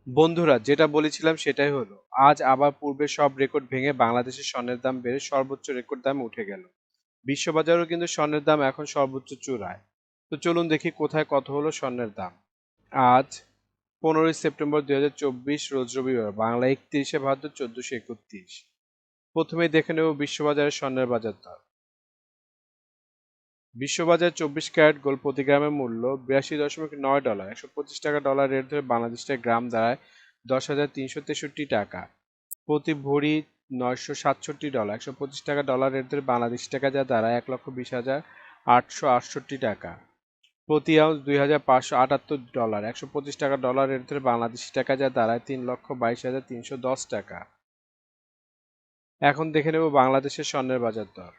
বন্ধুরা, যেটা বলেছিলাম সেটাই হলো। আজ আবার পূর্বের সব রেকর্ড ভেঙে বাংলাদেশের স্বর্ণের দাম বেড়ে সর্বোচ্চ রেকর্ড দামে উঠে গেল। বিশ্ববাজারেও কিন্তু স্বর্ণের দাম এখন সর্বোচ্চ চূড়ায়। তো চলুন দেখি কোথায় কত হলো স্বর্ণের দাম। আজ 15ই সেপ্টেম্বর 2024, রোজ রবিবার, বাংলা 31শে ভাদ্র 1431। প্রথমেই দেখে নেব বিশ্ববাজারের স্বর্ণের বাজার দর। বিশ্ববাজারে 24 ক্যারেট গোল্ড প্রতি গ্রামের মূল্য $82.9, 125 টাকা ডলার রেট ধরে বাংলাদেশ টাকায় গ্রাম দাঁড়ায় 10,363 টাকা। প্রতি ভরি $967, 125 টাকা ডলার রেট ধরে বাংলাদেশ টাকা যা দাঁড়ায় 1,20,868 টাকা। প্রতি আউন্স $2,578, 125 টাকা ডলার রেট ধরে বাংলাদেশি টাকা যা দাঁড়ায় 3,22,310 টাকা। এখন দেখে নেব বাংলাদেশের স্বর্ণের বাজার দর।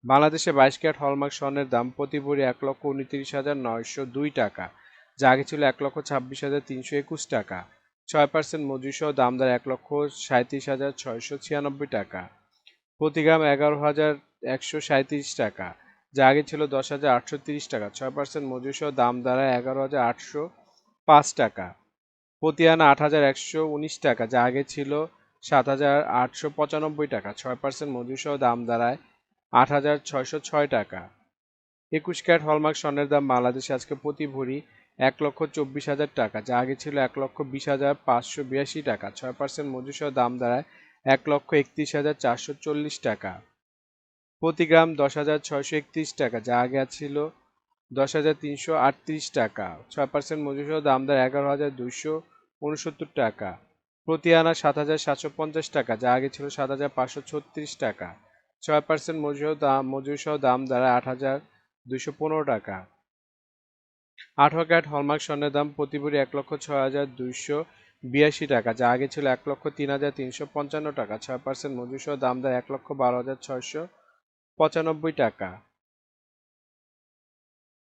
বাংলাদেশে 22 ক্যারেট হলমার্ক স্বর্ণের দাম প্রতি ভরি 1,29,902 টাকা, যা আগে ছিল 1,26,321 টাকা। 6% মজুরি সহ দাম দাঁড়ায় 1,37,696 টাকা। প্রতি গ্রাম 11,137 টাকা, যা আগে ছিল 10,830 টাকা। 6% মজুরি সহ দাম দাঁড়ায় 11,805 টাকা। প্রতি আনা 8,119 টাকা, যা আগে ছিল 7,895 টাকা। 6% মজুরি সহ দাম দাঁড়ায় 8,606 টাকা। 21 ক্যারেট হলমার্ক স্বর্ণের দাম বাংলাদেশে আজকে প্রতি ভরি 1,24,000 টাকা, যা আগে ছিল 1,20,582 টাকা। 6% মজুরি সহ দাম দাঁড়ায় 1,31,440 টাকা। প্রতি গ্রাম 10,631 টাকা, যা আগে ছিল 10,338 টাকা। 6% মজুরি সহ দাম দাঁড়ায় 11,269 টাকা। প্রতি আনা 7,750 টাকা, যা আগে ছিল 7,536 টাকা। 6% মজুরি সহ দাম দাঁড়ায় 8,215 টাকা। 18 ক্যারেট হলমার্ক স্বর্ণের দাম প্রতি ভরি 1,06,282 টাকা, যা আগে ছিল 1,03,355 টাকা। 6% মজুরি সহ দাম দাঁড়ায় 1,12,695 টাকা।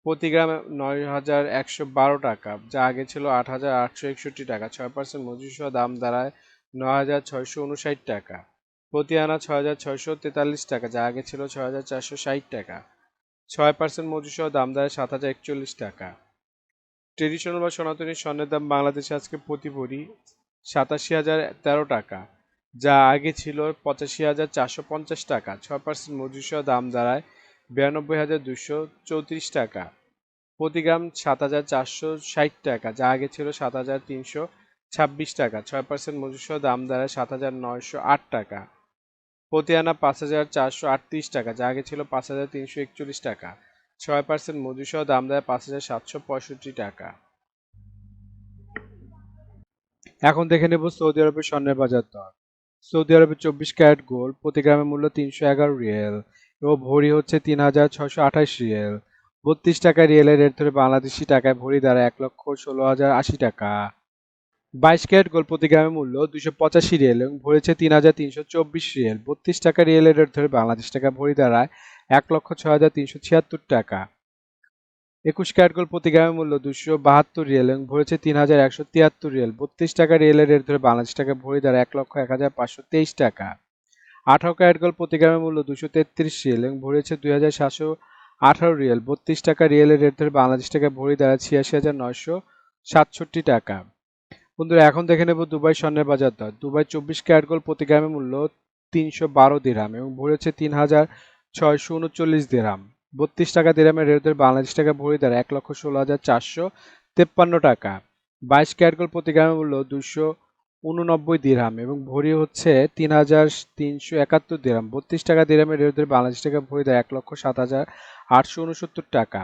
প্রতি গ্রাম 9,112 টাকা, যা আগে ছিল 8,861 টাকা। 6% মজুরি সহ দাম দাঁড়ায় 9,659 টাকা। প্রতি আনা 6,643 টাকা, যা আগে ছিল 6,460 টাকা। 6% মজুরি সহ দাম দাঁড়ায় 7,041 টাকা। ট্রেডিশনাল বা সনাতনী স্বর্ণের দাম বাংলাদেশে আজকে প্রতি ভরি 87,013 টাকা, যা আগে ছিল 85,450 টাকা। 6% মজুরি সহ দাম দাঁড়ায় 92,234 টাকা। প্রতি গ্রাম 7,460 টাকা, যা আগে ছিল 7,326 টাকা। 6% মজুরি সহ দাম দাঁড়ায় 7,908 টাকা। প্রতি আনা 5,438 টাকা, যা আগে ছিল 5,341 টাকা। 6% মজুরি সহ দাম দাঁড়ায় 5,765 টাকা। এখন দেখে নেব সৌদি আরবের স্বর্ণের বাজার দর। সৌদি আরবের 24 ক্যারেট গোল্ড প্রতি গ্রামের মূল্য 311 রিয়েল এবং ভরি হচ্ছে 3,628 রিয়েল। 32 টাকা রিয়েলের রেট ধরে বাংলাদেশি টাকায় ভরি দাঁড়ায় 1,16,080 টাকা। 22 ক্যারেট গোল্ড প্রতি গ্রামের মূল্য 285 রিয়েল এবং ভরেছে 3,324 রিয়েল। 32 টাকা রিয়েলের রেট ধরে বাংলাদেশ টাকা ভরি দাঁড়ায় 1,06,376 টাকা। 21 ক্যারেট গোল্ড প্রতি গ্রামের মূল্য 272 রিয়েল এবং ভরেছে 3,173 রিয়েল। 32 টাকা রিয়েলের রেট ধরে বাংলাদেশ টাকা ভরি দাঁড়ায় 1,01,523 টাকা। 18 ক্যারেট গোল্ড প্রতি গ্রামের মূল্য 233 রিয়েল এবং ভরেছে 2,718 রিয়েল। 32 টাকা রিয়েলের রেট ধরে বাংলাদেশ টাকা ভরি দাঁড়ায় 86,967 টাকা। বন্ধুরা, এখন দেখে নেব দুবাই স্বর্ণের বাজার দর। দুবাই 24 ক্যারেট গোল্ড প্রতি গ্রামের মূল্য 312 দিরহাম এবং ভরেছে 3,639 দিরহাম। 32 টাকা দিরহামের রেট ধরে বাংলাদেশ টাকা ভরি দাঁড়ায় 1,16,453 টাকা। 22 ক্যারেট গোল্ড প্রতি গ্রামের মূল্য 289 দিরহাম এবং ভরি হচ্ছে 3,371 দিরহাম। 32 টাকা দিরহামের রেট ধরে বাংলাদেশ টাকা ভরি দাঁড়ায় 1,07,869 টাকা।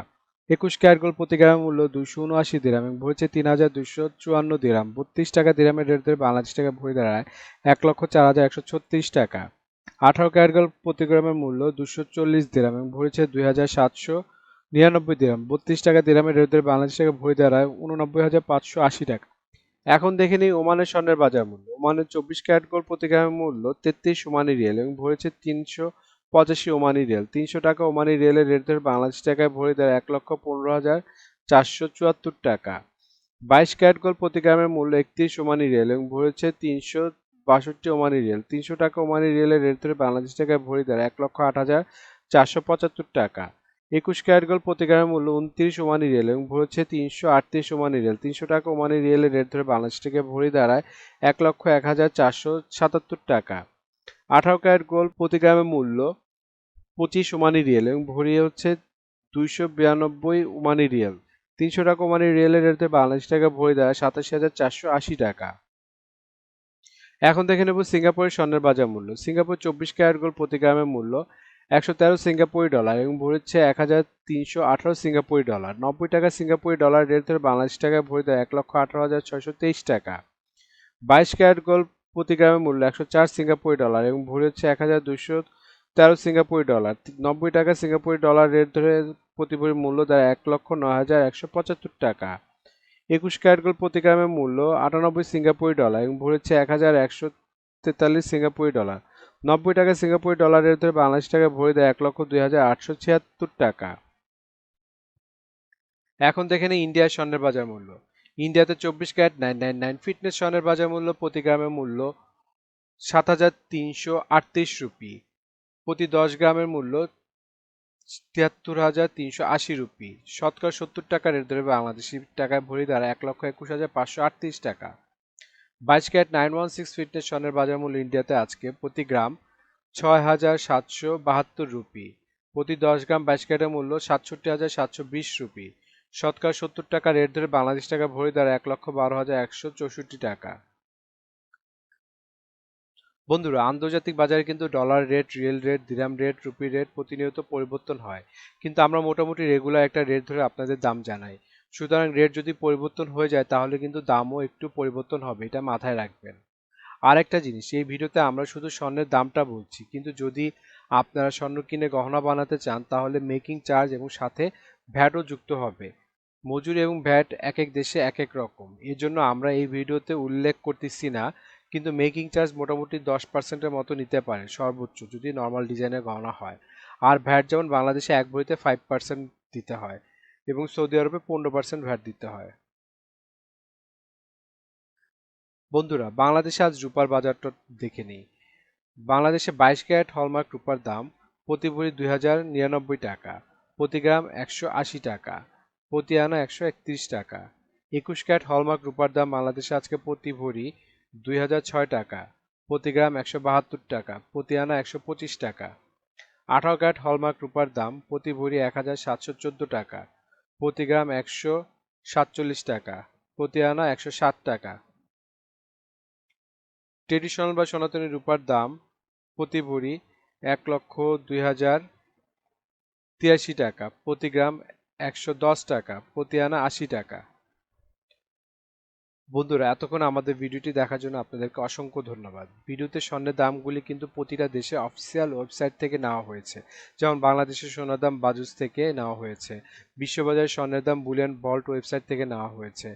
21 ক্যারেট গোল্ড প্রতি গ্রামের মূল্য 279 দিরহাম এবং ভরেছে 3,254 দিরহাম। 32 টাকা দিরহামের রেট ধরে বাংলাদেশ টাকা ভরি দাঁড়ায় 1,04,136 টাকা। 18 ক্যারেট গোল্ড প্রতি গ্রামের মূল্য 240 দিরহাম এবং ভরেছে 2,799 দিরহাম। 32 টাকা দিরহামের রেট ধরে বাংলাদেশ টাকা ভরি দাঁড়ায় 89,580 টাকা। এখন দেখে নিই ওমানের স্বর্ণের বাজার মূল্য। ওমানের 24 ক্যারেট গোল্ড প্রতি গ্রামের মূল্য 33 ওমানি রিয়েল এবং ভরেছে 385 ওমানি রিয়েল। 300 টাকা ওমানি রিয়েলের রেট ধরে বাংলাদেশ টাকায় ভরি দাঁড়ায় 1,15,474 টাকা। 22 ক্যারেট গোল্ড প্রতি গ্রামের মূল্য 31 ওমানি রিয়েল এবং ভরেছে 362 ওমানি রিয়েল। 300 টাকা ওমানি রিয়েলের রেট ধরে বাংলাদেশ টাকায় ভরি দাঁড়ায় 1,08,475 টাকা। 21 ক্যারেট গোল্ড প্রতি গ্রামের মূল্য 29 ওমানি রিয়েল এবং ভরি হচ্ছে 338 ওমানি রিয়েল। 300 টাকা ওমানি রিয়েলের রেট ধরে বাংলাদেশ থেকে ভরি দাঁড়ায় 1,01,477 টাকা। 18 ক্যারেট গোল্ড প্রতি গ্রামের মূল্য 25 ওমানি রিয়েল এবং ভরি হচ্ছে 292 ওমানি রিয়েল। 300 টাকা ওমানি রিয়েলের রেট ধরে বাংলাদেশ টাকা ভরি দাঁড়ায় 87,480 টাকা। এখন দেখে নেব সিঙ্গাপুরের স্বর্ণের বাজার মূল্য। সিঙ্গাপুর 24 ক্যারেট গোল্ড প্রতি গ্রামের মূল্য 113 সিঙ্গাপুরি ডলার এবং ভরি হচ্ছে 1,318 সিঙ্গাপুরি ডলার। 90 টাকা সিঙ্গাপুরি ডলার রেট ধরে বাংলাদেশ টাকায় ভরি দেয় 1,18,623 টাকা। 22 ক্যারেট গোল্ড প্রতি গ্রামের মূল্য 104 সিঙ্গাপুরি ডলার এবং ভরি হচ্ছে 1,213 সিঙ্গাপুরি ডলার। 90 টাকা সিঙ্গাপুরি ডলার রেট ধরে প্রতি ভরি মূল্য দেয় 1,09,175 টাকা। 21 ক্যারেট গোল্ড প্রতি গ্রামের মূল্য 98 সিঙ্গাপুরি ডলার এবং ভরি হচ্ছে 1,143 সিঙ্গাপুরি ডলার। 90 টাকা সিঙ্গাপুরি ডলার রেট ধরে বাংলাদেশ টাকায় ভরি দেয় 1,02,876 টাকা। এখন দেখে নিই ইন্ডিয়ার স্বর্ণের বাজার মূল্য। ইন্ডিয়াতে 24 ক্যারেট 999 ফিটনেস স্বর্ণের বাজার মূল্য প্রতি গ্রামের মূল্য 7,338 রুপি। প্রতি 10 গ্রামের মূল্য 73,380 রুপি। শতকরা 70 টাকা রেট ধরে বাংলাদেশি টাকায় ভরি দাঁড়ায় 1,21,538 টাকা। 22 ক্যারেট 916 ফিটনেস স্বর্ণের বাজার মূল্য ইন্ডিয়াতে আজকে প্রতি গ্রাম 6,772 রুপি। প্রতি 10 গ্রাম 22 ক্যারেটের মূল্য 67,720 রুপি। শতকরা 70 টাকা রেট ধরে বাংলাদেশ টাকা ভরি দাঁড়ায় 1,12,164 টাকা। বন্ধুরা, আন্তর্জাতিক বাজারে কিন্তু ডলার রেট, রিয়েল রেট, দিরহাম রেট, রুপি রেট প্রতিনিয়ত পরিবর্তন হয়, কিন্তু আমরা মোটামুটি রেগুলার একটা রেট ধরে আপনাদের দাম জানাই। সুতরাং রেট যদি পরিবর্তন হয়ে যায় তাহলে কিন্তু দামও একটু পরিবর্তন হবে, এটা মাথায় রাখবেন। আর একটা জিনিস, এই ভিডিওতে আমরা শুধু স্বর্ণের দামটা বলছি, কিন্তু যদি আপনারা স্বর্ণ কিনে গহনা বানাতে চান তাহলে মেকিং চার্জ এবং সাথে ভ্যাটও যুক্ত হবে। মজুরি এবং ভ্যাট এক এক দেশে এক এক রকম, এর জন্য আমরা এই ভিডিওতে উল্লেখ করতেছি না, কিন্তু মেকিং চার্জ মোটামুটি 10%-এর মতো নিতে পারে সর্বোচ্চ, যদি নর্মাল ডিজাইনের গহনা হয়। আর ভ্যাট যেমন বাংলাদেশে এক ভরিতে 5% দিতে হয় এবং সৌদি আরবে 15% ভ্যাট দিতে হয়। বন্ধুরা, বাংলাদেশে আজ রূপার বাজারটা দেখে নিই। বাংলাদেশে 22 ক্যারেট হলমার্ক রূপার দাম প্রতি ভরি 2,099 টাকা, প্রতি গ্রাম 180 টাকা, প্রতি আনা 131 টাকা। 21 ক্যারেট হলমার্ক রূপার দাম বাংলাদেশে আজকে প্রতি ভরি 2,006 টাকা, প্রতি গ্রাম 172 টাকা, প্রতি আনা 125 টাকা। 18 ক্যারেট হলমার্ক রূপার দাম প্রতি ভরি 1,714 টাকা, প্রতি গ্রাম 147 টাকা, প্রতি আনা 160 টাকা। ট্রেডিশনাল বা সনাতনী রূপার দাম প্রতি ভরি 1,02,083 টাকা, প্রতি গ্রাম 110 টাকা, প্রতি আনা 80 টাকা। বন্ধুরা, এতক্ষণ আমাদের ভিডিওটি দেখার জন্য আপনাদেরকে অসংখ্য ধন্যবাদ। ভিডিওতে স্বর্ণের দামগুলি কিন্তু প্রতিটা দেশে অফিসিয়াল ওয়েবসাইট থেকে নেওয়া হয়েছে, যেমন বাংলাদেশের সোনার দাম বাজুস থেকে নেওয়া হয়েছে, বিশ্ববাজারের স্বর্ণের দাম বুলিয়ন ভল্ট ওয়েবসাইট থেকে নেওয়া হয়েছে,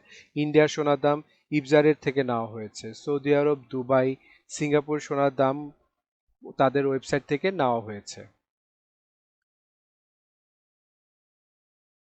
ইন্ডিয়ার সোনার দাম ইবজারের থেকে নেওয়া হয়েছে, সৌদি আরব, দুবাই, সিঙ্গাপুর সোনার দাম তাদের ওয়েবসাইট থেকে নেওয়া হয়েছে।